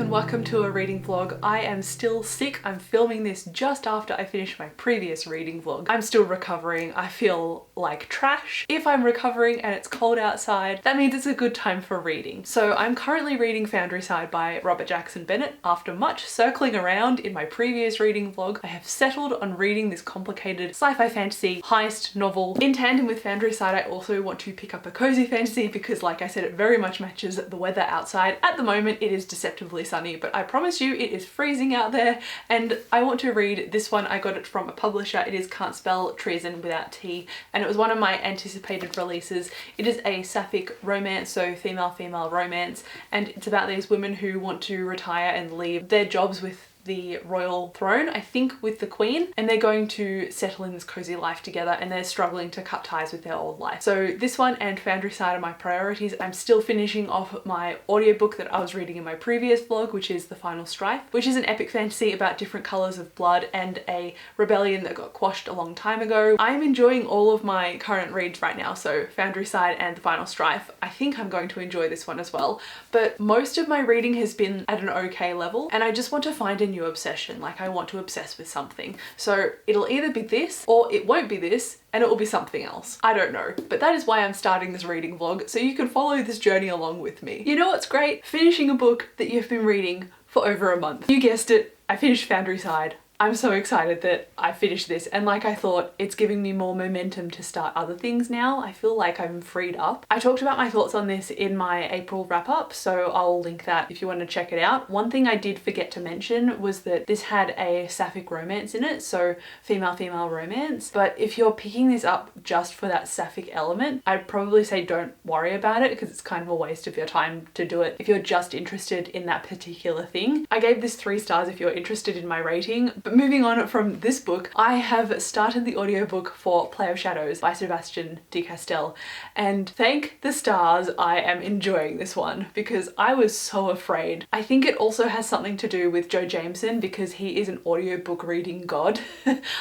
and welcome to a reading vlog. I am still sick. I'm filming this just after I finished my previous reading vlog. I'm still recovering. I feel like trash. If I'm recovering and it's cold outside, that means it's a good time for reading. So I'm currently reading Foundryside by Robert Jackson Bennett. After much circling around in my previous reading vlog, I have settled on reading this complicated sci-fi fantasy heist novel. In tandem with Foundryside, I also want to pick up a cozy fantasy because, like I said, it very much matches the weather outside. At the moment, it is deceptively sunny, but I promise you it is freezing out there, and I want to read this one. I got it from a publisher. It is Can't Spell Treason Without T, and it was one of my anticipated releases. It is a sapphic romance, so female-female romance, and it's about these women who want to retire and leave their jobs with the royal throne, I think with the Queen, and they're going to settle in this cozy life together, and they're struggling to cut ties with their old life. So this one and Foundryside are my priorities. I'm still finishing off my audiobook that I was reading in my previous vlog, which is The Final Strife, which is an epic fantasy about different colours of blood and a rebellion that got quashed a long time ago. I'm enjoying all of my current reads right now, so Foundryside and The Final Strife. I think I'm going to enjoy this one as well, but most of my reading has been at an okay level, and I just want to find a new obsession. Like, I want to obsess with something. So it'll either be this or it won't be this, and it will be something else. I don't know, but that is why I'm starting this reading vlog, so you can follow this journey along with me. You know what's great? Finishing a book that you've been reading for over a month. You guessed it, I finished Foundryside. I'm so excited that I finished this, and like I thought, it's giving me more momentum to start other things now. I feel like I'm freed up. I talked about my thoughts on this in my April wrap up, so I'll link that if you want to check it out. One thing I did forget to mention was that this had a sapphic romance in it, so female-female romance, but if you're picking this up just for that sapphic element, I'd probably say don't worry about it because it's kind of a waste of your time to do it if you're just interested in that particular thing. I gave this 3 stars if you're interested in my rating, but moving on from this book, I have started the audiobook for Play of Shadows by Sebastian de Castell, and thank the stars I am enjoying this one because I was so afraid. I think it also has something to do with Joe Jameson because he is an audiobook reading god.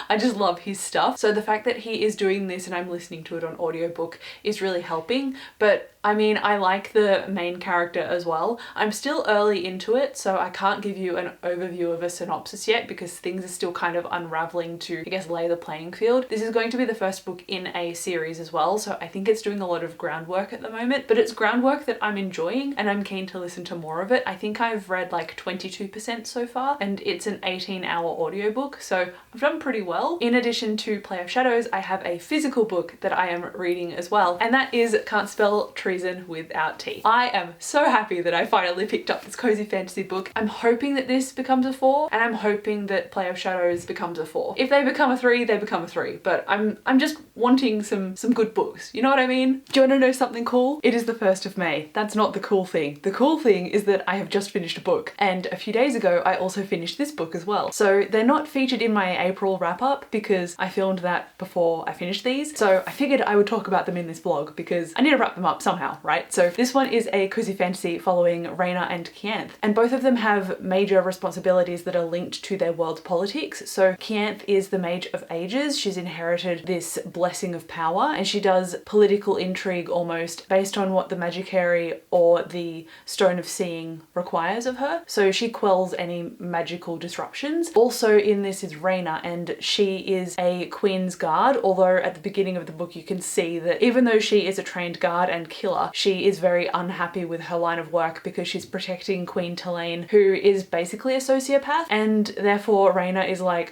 I just love his stuff. So the fact that he is doing this and I'm listening to it on audiobook is really helping, but I mean, I like the main character as well. I'm still early into it, so I can't give you an overview of a synopsis yet because things are still kind of unraveling to, I guess, lay the playing field. This is going to be the first book in a series as well, so I think it's doing a lot of groundwork at the moment, but it's groundwork that I'm enjoying and I'm keen to listen to more of it. I think I've read like 22% so far, and it's an 18-hour audiobook, so I've done pretty well. In addition to Play of Shadows, I have a physical book that I am reading as well, and that is Can't Spell Treason Without T. I am so happy that I finally picked up this cozy fantasy book. I'm hoping that this becomes a 4, and I'm hoping that Play of Shadows becomes a 4. If they become a 3, they become a 3, but I'm just wanting some good books. You know what I mean? Do you want to know something cool? It is the 1st of May. That's not the cool thing. The cool thing is that I have just finished a book, and a few days ago I also finished this book as well. So they're not featured in my April wrap up because I filmed that before I finished these. So I figured I would talk about them in this vlog because I need to wrap them up somehow, right? So this one is a cozy fantasy following Rhaena and Kianth, and both of them have major responsibilities that are linked to their world's politics. So Kianth is the Mage of Ages. She's inherited this blessing of power, and she does political intrigue almost based on what the Magicary or the Stone of Seeing requires of her. So she quells any magical disruptions. Also in this is Rhaena, and she is a Queen's Guard, although at the beginning of the book you can see that even though she is a trained guard and killer, she is very unhappy with her line of work because she's protecting Queen Tulane, who is basically a sociopath, and therefore Rhaena is like,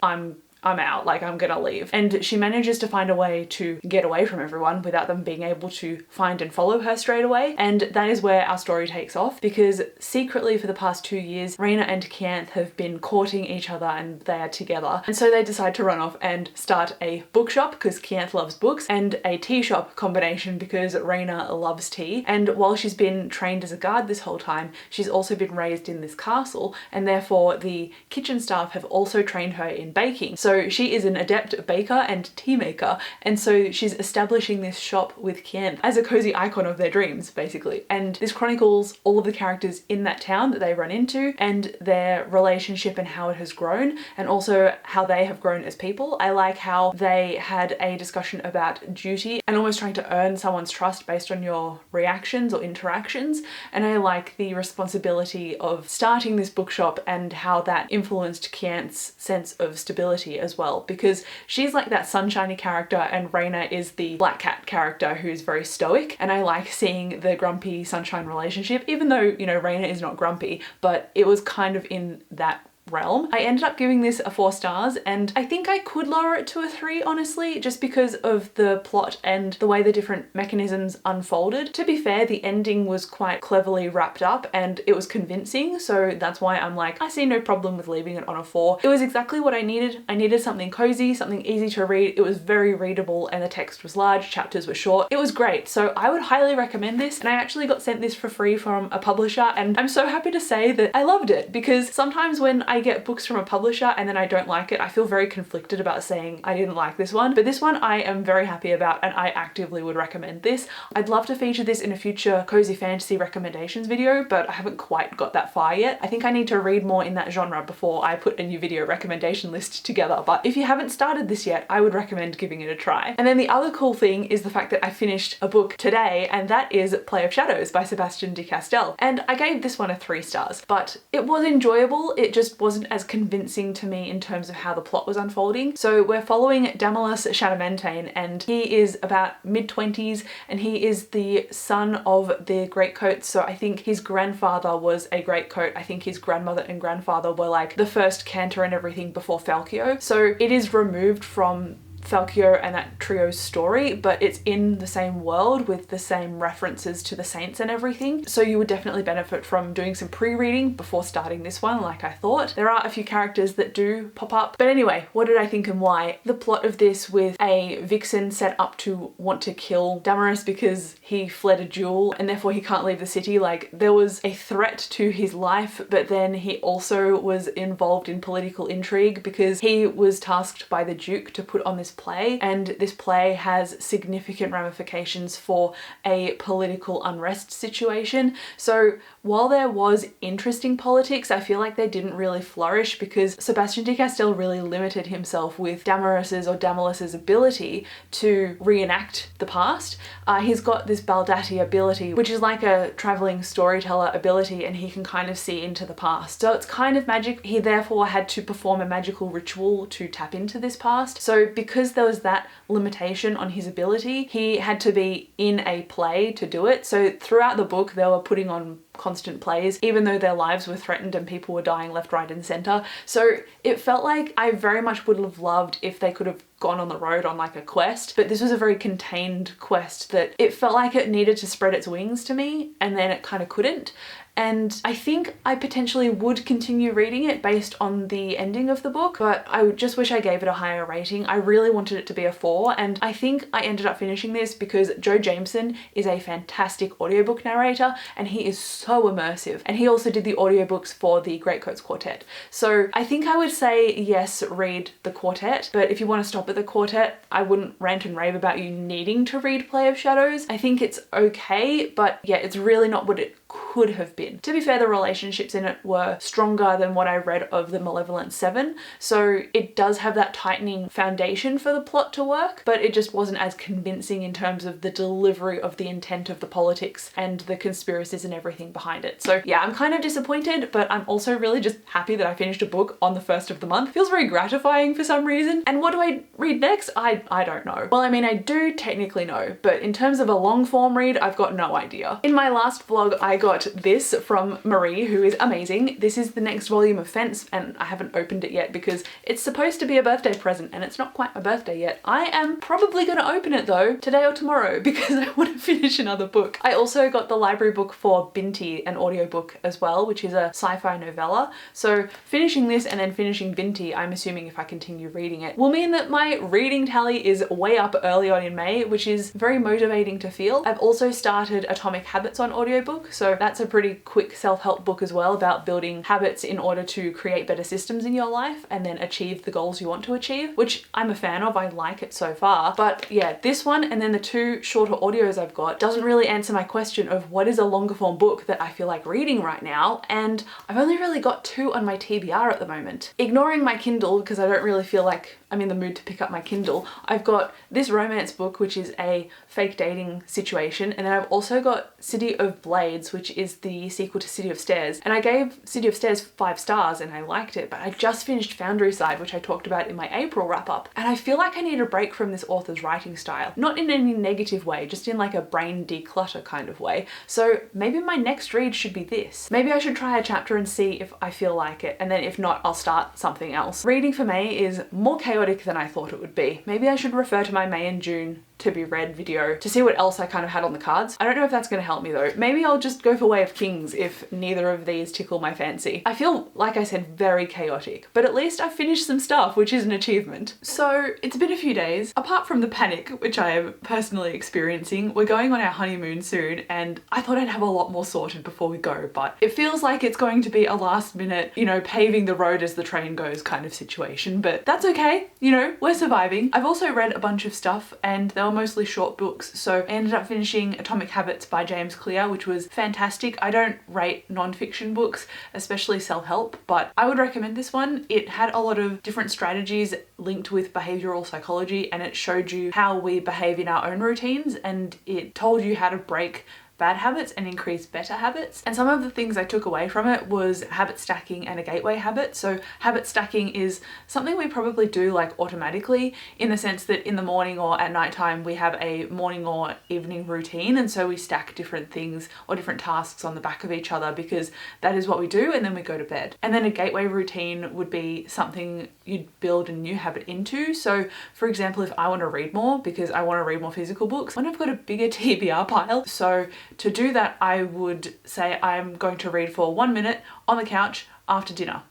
I'm out, like I'm gonna leave. And she manages to find a way to get away from everyone without them being able to find and follow her straight away. And that is where our story takes off, because secretly for the past 2 years, Rhaena and Kianth have been courting each other and they are together. And so they decide to run off and start a bookshop because Kianth loves books, and a tea shop combination because Rhaena loves tea. And while she's been trained as a guard this whole time, she's also been raised in this castle, and therefore the kitchen staff have also trained her in baking. So So she is an adept baker and tea maker, and so she's establishing this shop with Kian as a cozy icon of their dreams, basically. And this chronicles all of the characters in that town that they run into and their relationship and how it has grown, and also how they have grown as people. I like how they had a discussion about duty and almost trying to earn someone's trust based on your reactions or interactions. And I like the responsibility of starting this bookshop and how that influenced Kian's sense of stability as well, because she's like that sunshiny character and Raina is the black cat character who's very stoic. And I like seeing the grumpy sunshine relationship, even though, you know, Raina is not grumpy, but it was kind of in that realm. I ended up giving this a 4 stars, and I think I could lower it to a 3, honestly, just because of the plot and the way the different mechanisms unfolded. To be fair, the ending was quite cleverly wrapped up and it was convincing, so that's why I'm like, I see no problem with leaving it on a 4. It was exactly what I needed. I needed something cozy, something easy to read. It was very readable and the text was large, chapters were short. It was great, so I would highly recommend this, and I actually got sent this for free from a publisher, and I'm so happy to say that I loved it, because sometimes when I get books from a publisher and then I don't like it, I feel very conflicted about saying I didn't like this one, but this one I am very happy about and I actively would recommend this. I'd love to feature this in a future cozy fantasy recommendations video, but I haven't quite got that far yet. I think I need to read more in that genre before I put a new video recommendation list together, but if you haven't started this yet, I would recommend giving it a try. And then the other cool thing is the fact that I finished a book today, and that is Play of Shadows by Sebastian de Castell, and I gave this one a 3 stars, but it was enjoyable. It just wasn't as convincing to me in terms of how the plot was unfolding. So we're following Damalus Shadowmountain, and he is about mid-20s and he is the son of the Greatcoats. So I think his grandfather was a Greatcoat. I think his grandmother and grandfather were like the first Cantor and everything before Falkio. So it is removed from Falkio and that trio's story, but it's in the same world with the same references to the saints and everything. So you would definitely benefit from doing some pre-reading before starting this one, like I thought. There are a few characters that do pop up. But anyway, what did I think and why? The plot of this with a vixen set up to want to kill Damaris because he fled a duel and therefore he can't leave the city. Like, there was a threat to his life, but then he also was involved in political intrigue because he was tasked by the Duke to put on this play, and this play has significant ramifications for a political unrest situation. So while there was interesting politics, I feel like they didn't really flourish because Sebastian de Castell really limited himself with Damaris's or Damalus's ability to reenact the past. He's got this Baldati ability, which is like a traveling storyteller ability, and he can kind of see into the past. So it's kind of magic. He therefore had to perform a magical ritual to tap into this past. So because there was that limitation on his ability, he had to be in a play to do it. So throughout the book, they were putting on constant plays, even though their lives were threatened and people were dying left, right, and center. So it felt like I very much would have loved if they could have gone on the road on like a quest, but this was a very contained quest that it felt like it needed to spread its wings to me, and then it kind of couldn't. And I think I potentially would continue reading it based on the ending of the book, but I just wish I gave it a higher rating. I really wanted it to be a 4, and I think I ended up finishing this because Joe Jameson is a fantastic audiobook narrator and he is so immersive. And he also did the audiobooks for the Greatcoats Quartet. So I think I would say yes, read the quartet, but if you want to stop at the quartet, I wouldn't rant and rave about you needing to read Play of Shadows. I think it's okay, but yeah, it's really not what it could have been. To be fair, the relationships in it were stronger than what I read of the Malevolent Seven, so it does have that tightening foundation for the plot to work, but it just wasn't as convincing in terms of the delivery of the intent of the politics and the conspiracies and everything behind it. So yeah, I'm kind of disappointed, but I'm also really just happy that I finished a book on the 1st of the month. Feels very gratifying for some reason. And what do I read next? I don't know. Well, I mean, I do technically know, but in terms of a long form read, I've got no idea. In my last vlog, I got this from Marie, who is amazing. This is the next volume of Fence, and I haven't opened it yet because it's supposed to be a birthday present and it's not quite my birthday yet. I am probably going to open it though today or tomorrow because I want to finish another book. I also got the library book for Binti, an audiobook as well, which is a sci-fi novella. So finishing this and then finishing Binti, I'm assuming if I continue reading it, will mean that my reading tally is way up early on in May, which is very motivating to feel. I've also started Atomic Habits on audiobook, so that's that's a pretty quick self-help book as well, about building habits in order to create better systems in your life and then achieve the goals you want to achieve, which I'm a fan of. I like it so far. But yeah, this one and then the two shorter audios I've got doesn't really answer my question of what is a longer form book that I feel like reading right now, and I've only really got two on my TBR at the moment. Ignoring my Kindle because I don't really feel like I'm in the mood to pick up my Kindle, I've got this romance book, which is a fake dating situation, and then I've also got City of Blades, which is the sequel to City of Stairs. And I gave City of Stairs 5 stars and I liked it, but I just finished Foundry Side, which I talked about in my April wrap up, and I feel like I need a break from this author's writing style. Not in any negative way, just in like a brain declutter kind of way. So maybe my next read should be this. Maybe I should try a chapter and see if I feel like it, and then if not, I'll start something else. Reading for me is more chaotic than I thought it would be. Maybe I should refer to my May and June to be read video to see what else I kind of had on the cards. I don't know if that's going to help me though. Maybe I'll just go for Way of Kings if neither of these tickle my fancy. I feel, like I said, very chaotic, but at least I've finished some stuff, which is an achievement. So it's been a few days. Apart from the panic, which I am personally experiencing, we're going on our honeymoon soon, and I thought I'd have a lot more sorted before we go, but it feels like it's going to be a last minute, you know, paving the road as the train goes kind of situation, but that's okay. You know, we're surviving. I've also read a bunch of stuff, and they were mostly short books. So I ended up finishing Atomic Habits by James Clear, which was fantastic. I don't rate non-fiction books, especially self-help, but I would recommend this one. It had a lot of different strategies linked with behavioral psychology, and it showed you how we behave in our own routines, and it told you how to break bad habits and increase better habits. And some of the things I took away from it was habit stacking and a gateway habit. So habit stacking is something we probably do like automatically, in the sense that in the morning or at nighttime we have a morning or evening routine, and so we stack different things or different tasks on the back of each other because that is what we do, and then we go to bed. And then a gateway routine would be something you'd build a new habit into. So for example, if I want to read more because I want to read more physical books, when I've got a bigger TBR pile, so to do that, I would say I'm going to read for 1 minute on the couch after dinner.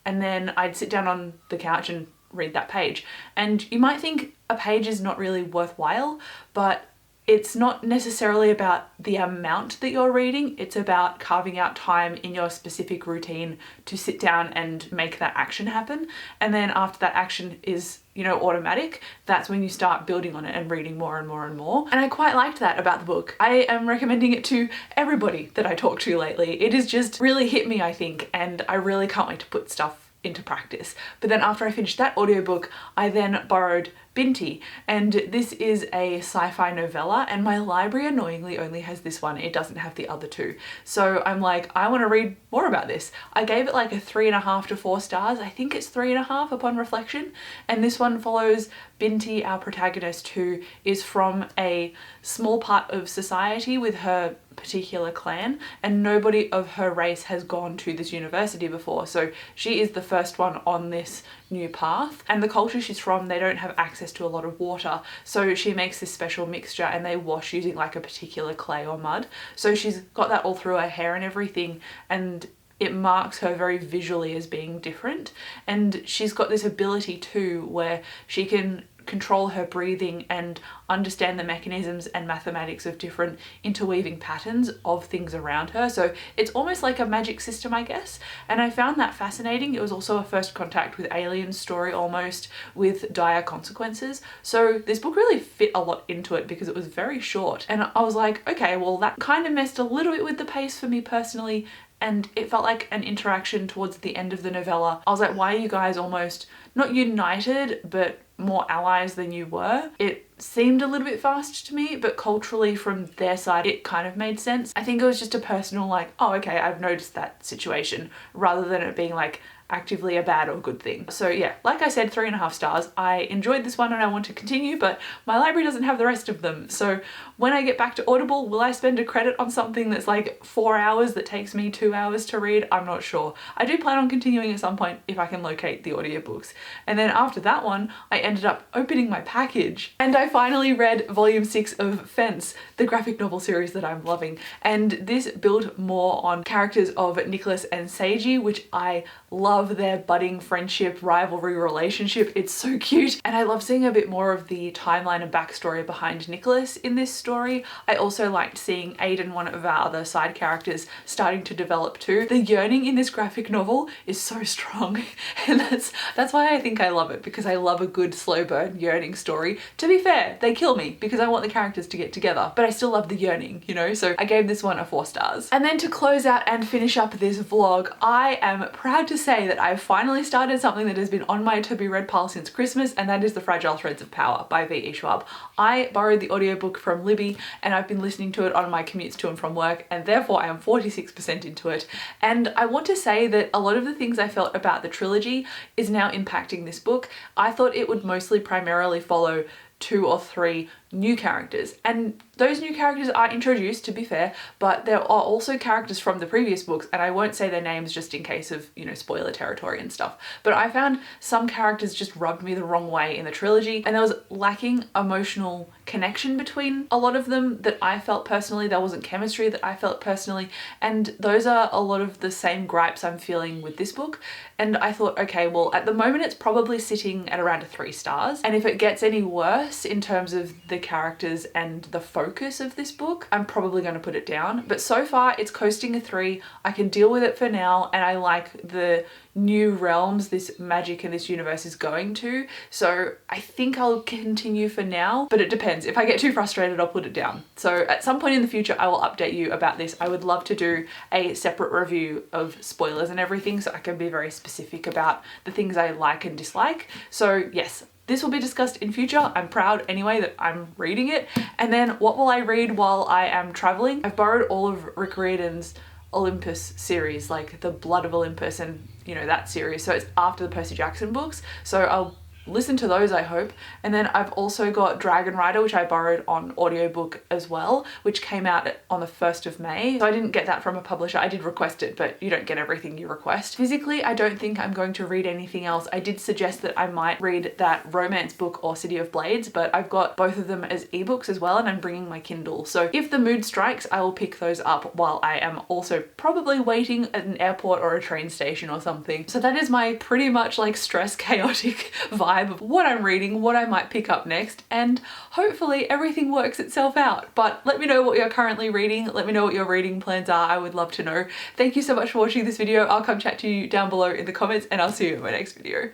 And then I'd sit down on the couch and read that page. And you might think a page is not really worthwhile, but it's not necessarily about the amount that you're reading, it's about carving out time in your specific routine to sit down and make that action happen. And then after that action is, you know, automatic, that's when you start building on it and reading more and more and more. And I quite liked that about the book. I am recommending it to everybody that I talk to lately. It has just really hit me, I think, and I really can't wait to put stuff into practice. But then after I finished that audiobook, I then borrowed Binti, and this is a sci-fi novella, and my library annoyingly only has this one. It doesn't have the other two. So I'm like, I want to read more about this. I gave it like a 3.5 to 4 stars. I think it's 3.5 upon reflection. And this one follows Binti, our protagonist, who is from a small part of society with her particular clan, and nobody of her race has gone to this university before. So she is the first one on this new path, and the culture she's from, they don't have access to a lot of water, so she makes this special mixture and they wash using like a particular clay or mud. So she's got that all through her hair and everything, and it marks her very visually as being different. And she's got this ability too where she can control her breathing and understand the mechanisms and mathematics of different interweaving patterns of things around her. So it's almost like a magic system, I guess. And I found that fascinating. It was also a first contact with aliens story, almost, with dire consequences. So this book really fit a lot into it because it was very short. And I was like, okay, well, that kind of messed a little bit with the pace for me personally, and it felt like an interaction towards the end of the novella. I was like, why are you guys almost not united, but more allies than you were? It seemed a little bit fast to me, but culturally from their side, it kind of made sense. I think it was just a personal like, oh, okay, I've noticed that situation, rather than it being like actively a bad or good thing. So yeah, like I said, 3.5 stars. I enjoyed this one and I want to continue, but my library doesn't have the rest of them. So when I get back to Audible, will I spend a credit on something that's like 4 hours that takes me 2 hours to read? I'm not sure. I do plan on continuing at some point if I can locate the audiobooks. And then after that one, I ended up opening my package and I finally read volume 6 of Fence, the graphic novel series that I'm loving. And this built more on characters of Nicholas and Seiji, which I love. love their budding friendship, rivalry relationship. It's so cute. And I love seeing a bit more of the timeline and backstory behind Nicholas in this story. I also liked seeing Aiden, one of our other side characters, starting to develop too. The yearning in this graphic novel is so strong. And that's why I think I love it, because I love a good slow burn yearning story. To be fair, they kill me because I want the characters to get together, but I still love the yearning, you know? So I gave this one a 4 stars. And then to close out and finish up this vlog, I am proud to say that I've finally started something that has been on my to be read pile since Christmas, and that is The Fragile Threads of Power by V.E. Schwab. I borrowed the audiobook from Libby and I've been listening to it on my commutes to and from work, and therefore I am 46% into it. And I want to say that a lot of the things I felt about the trilogy is now impacting this book. I thought it would mostly primarily follow 2 or 3 new characters, and those new characters are introduced, to be fair, but there are also characters from the previous books, and I won't say their names just in case of, you know, spoiler territory and stuff. But I found some characters just rubbed me the wrong way in the trilogy, and there was lacking emotional connection between a lot of them that I felt personally. There wasn't chemistry that I felt personally, and those are a lot of the same gripes I'm feeling with this book. And I thought, okay, well, at the moment it's probably sitting at around a 3 stars, and if it gets any worse in terms of the characters and the focus of this book, I'm probably going to put it down. But so far it's coasting a 3. I can deal with it for now, and I like the new realms this magic and this universe is going to. So I think I'll continue for now, but it depends. If I get too frustrated, I'll put it down. So at some point in the future, I will update you about this. I would love to do a separate review of spoilers and everything, so I can be very specific about the things I like and dislike. So yes, this will be discussed in future. I'm proud anyway that I'm reading it. And then what will I read while I am traveling? I've borrowed all of Rick Riordan's Olympus series, like the Blood of Olympus and, you know, that series. So it's after the Percy Jackson books. So I'll listen to those, I hope. And then I've also got Dragon Rider, which I borrowed on audiobook as well, which came out on the 1st of May. So I didn't get that from a publisher. I did request it, but you don't get everything you request. Physically, I don't think I'm going to read anything else. I did suggest that I might read that romance book or City of Blades, but I've got both of them as ebooks as well, and I'm bringing my Kindle. So if the mood strikes, I will pick those up while I am also probably waiting at an airport or a train station or something. So that is my pretty much like stress chaotic vibe of what I'm reading, what I might pick up next, and hopefully everything works itself out. But let me know what you're currently reading. Let me know what your reading plans are. I would love to know. Thank you so much for watching this video. I'll come chat to you down below in the comments, and I'll see you in my next video.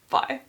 Bye.